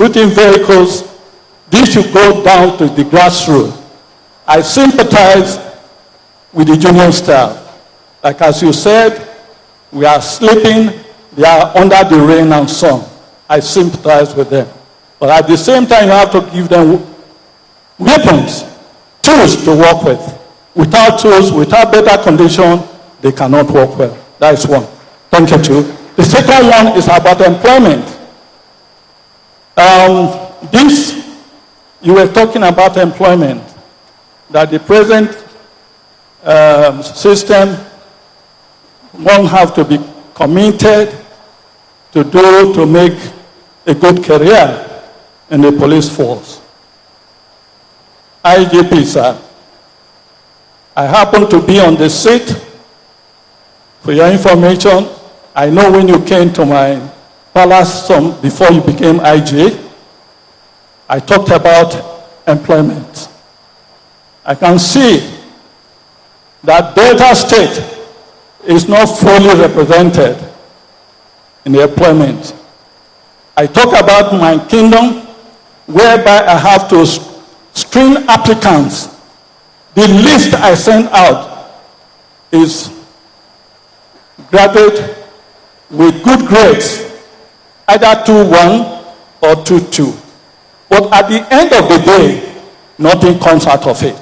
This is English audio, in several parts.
distributing vehicles. This should go down to the grassroots. I sympathize with the junior staff. Like as you said, we are sleeping, they are under the rain and sun. I sympathize with them. But at the same time, you have to give them weapons, tools to work with. Without tools, without better condition, they cannot work well. That is one. Thank you, too. The second one is about employment. You were talking about employment, that the present system won't have to be committed to make a good career in the police force. IGP, sir, I happen to be on the seat. For your information, I know when you came to my palace before you became IG, I talked about employment. I can see that Delta State is not fully represented in the employment. I talk about my kingdom, whereby I have to screen applicants. The list I send out is graduate with good grades, either 2-1 or 2-2. But at the end of the day, nothing comes out of it.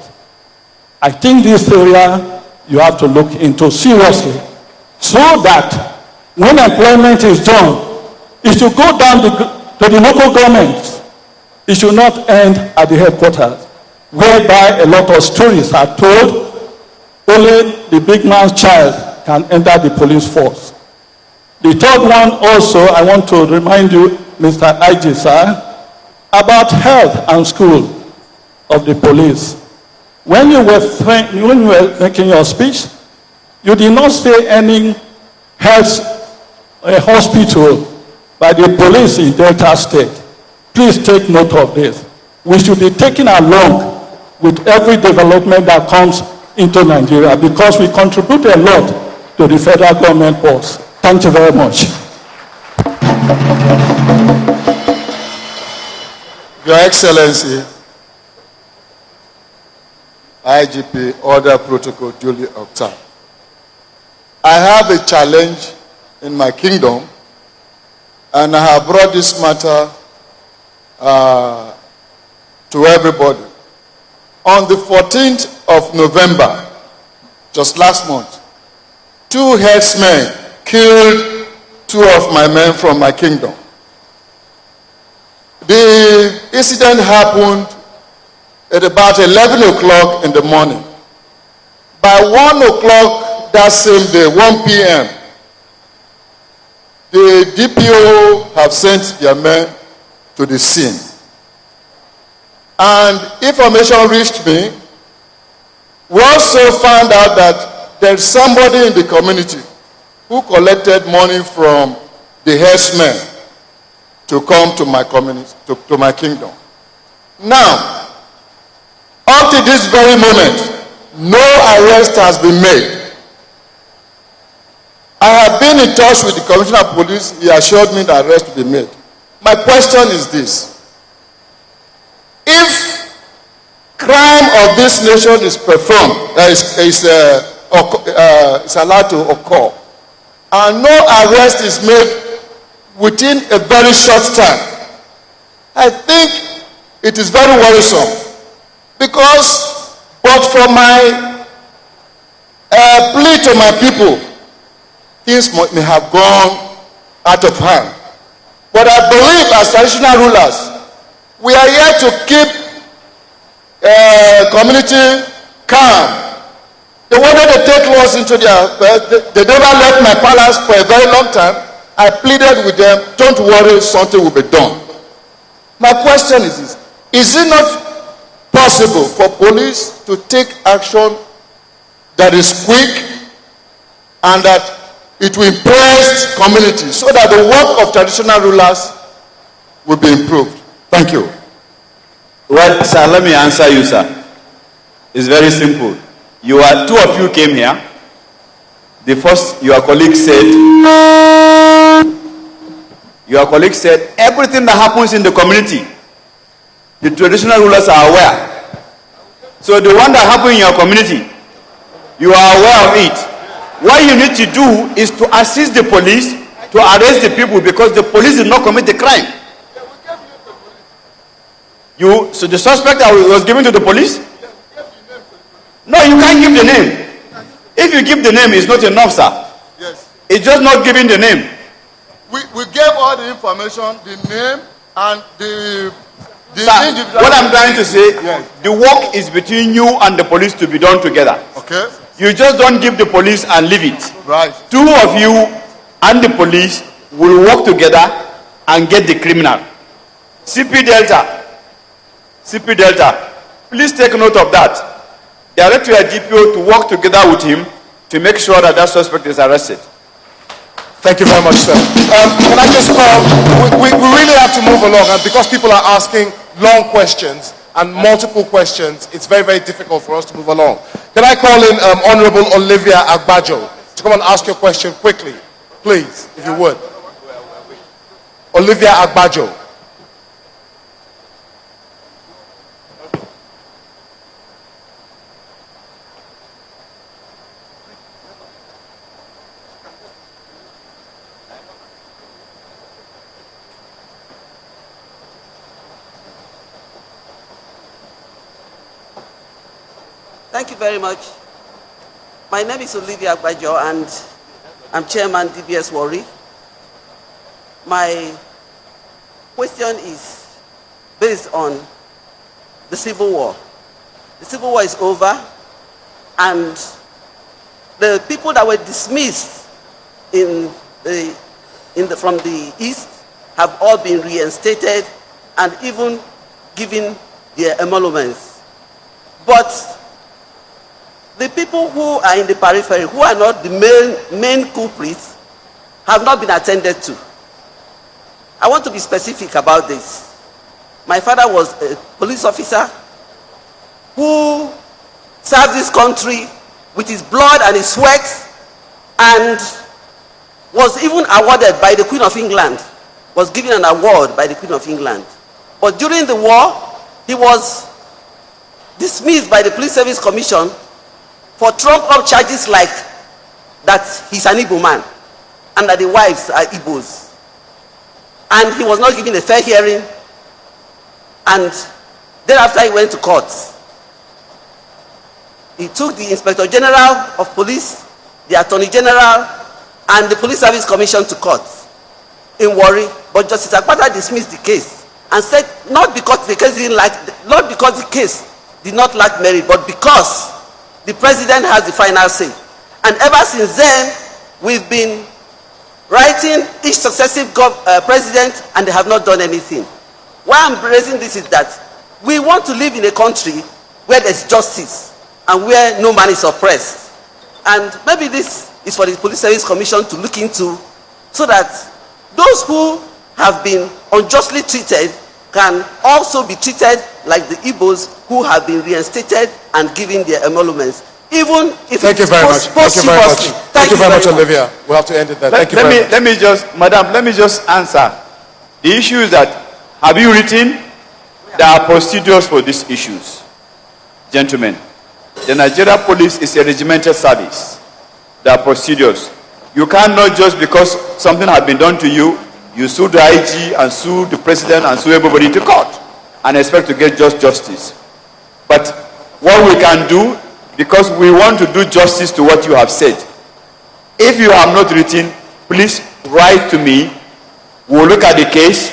I think this area you have to look into seriously, so that when employment is done, it should go down to the local governments. It should not end at the headquarters, whereby a lot of stories are told. Only the big man's child can enter the police force. The third one also, I want to remind you, Mr. IG, sir, about health and school of the police. When you were making your speech, you did not say any hospital by the police in Delta State. Please take note of this. We should be taken along with every development that comes into Nigeria, because we contribute a lot to the federal government force. Thank you very much. Your Excellency, IGP order protocol duly observed. I have a challenge in my kingdom, and I have brought this matter to everybody. On the 14th of November, just last month, 2 herdsmen killed 2 of my men from my kingdom. The incident happened at about 11 o'clock in the morning. By 1 o'clock that same day, 1 p.m., the DPO have sent their men to the scene. And information reached me. We also found out that there's somebody in the community who collected money from the herdsmen to come to my community, to my kingdom. Now, up to this very moment, no arrest has been made. I have been in touch with the Commissioner of Police. He assured me that arrest will be made. My question is this. If crime of this nation is performed, is allowed to occur, and no arrest is made within a very short time, I think it is very worrisome. Because, but for my plea to my people, things may have gone out of hand. But I believe as traditional rulers, we are here to keep community calm. They wanted to take laws into their, they never left my palace for a very long time. I pleaded with them, don't worry, something will be done. My question is this: is it not possible for police to take action that is quick and that it will impress communities so that the work of traditional rulers will be improved? Thank you. Well, sir, let me answer you, sir. It's very simple. Two of you came here. The first, your colleague said, Your colleague said everything that happens in the community, the traditional rulers are aware. So the one that happened in your community, you are aware of it. What you need to do is to assist the police to arrest the people because the police did not commit the crime. So the suspect was given to the police? No, you can't give the name. If you give the name, it's not enough, sir. Yes. It's just not giving the name. We gave all the information, the name, and the Sir, individual. what I'm trying to say, Yes. the work is between you and the police to be done together. Okay. You just don't give the police and leave it. Right. Two of you and the police will work together and get the criminal. CP Delta, please take note of that. Direct your GPO to work together with him to make sure that that suspect is arrested. Thank you very much, sir. Can I just we really have to move along, and because people are asking long questions and multiple questions, it's very, very difficult for us to move along. Can I call in Honorable Olivia Agbajo to come and ask your question quickly, please, if you would. Olivia Agbajo. Thank you very much. My name is Olivia Agbajo and I'm Chairman DBS Warri. My question is based on the Civil War. The Civil War is over and the people that were dismissed from the East have all been reinstated and even given their emoluments. But the people who are in the periphery, who are not the main culprits, have not been attended to. I want to be specific about this. My father was a police officer who served this country with his blood and his sweat and was even awarded by the Queen of England, was given an award by the Queen of England. But during the war, he was dismissed by the Police Service Commission for trump-up charges like that he's an Igbo man and that the wives are Igbos. And he was not given a fair hearing, and thereafter he went to court. He took the Inspector General of Police, the Attorney General, and the Police Service Commission to court in Warri, but Justice Akpata dismissed the case and said not because the case did not lack merit, but because the president has the final say. And ever since then, we've been writing each successive president and they have not done anything. Why I'm raising this is that we want to live in a country where there's justice and where no man is oppressed. And maybe this is for the Police Service Commission to look into, so that those who have been unjustly treated can also be treated like the Igbos who have been reinstated and given their emoluments, even if Thank you very much. Thank you very much. Thank you very much, Olivia. We'll have to end it there. Thank you very much. Let me just answer. The issue is that, have you written? There are procedures for these issues. Gentlemen, the Nigeria Police is a regimented service. There are procedures. You cannot just because something has been done to you, you sue the IG and sue the president and sue everybody to court and expect to get just justice. But what we can do, because we want to do justice to what you have said, if you have not written, please write to me. We'll look at the case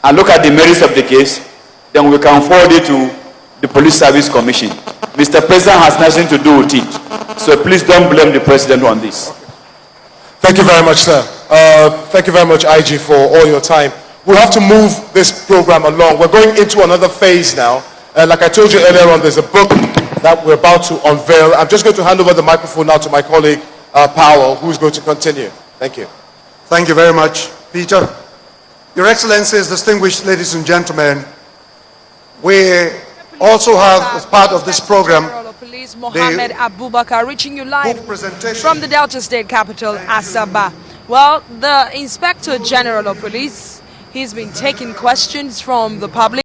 and look at the merits of the case, then we can forward it to the Police Service Commission. Mr. President has nothing to do with it, so please don't blame the president on this. Thank you very much, sir. Thank you very much, IG, for all your time. We'll have to move this program along. We're going into another phase now. Like I told you earlier on, there's a book that we're about to unveil. I'm just going to hand over the microphone now to my colleague, Powell, who's going to continue. Thank you. Thank you very much, Peter. Your Excellencies, distinguished ladies and gentlemen, we also have, as part of this program, Mohammed Abubakar reaching you live from the Delta State capital, Asaba. Well, the Inspector General of Police, he's been taking questions from the public.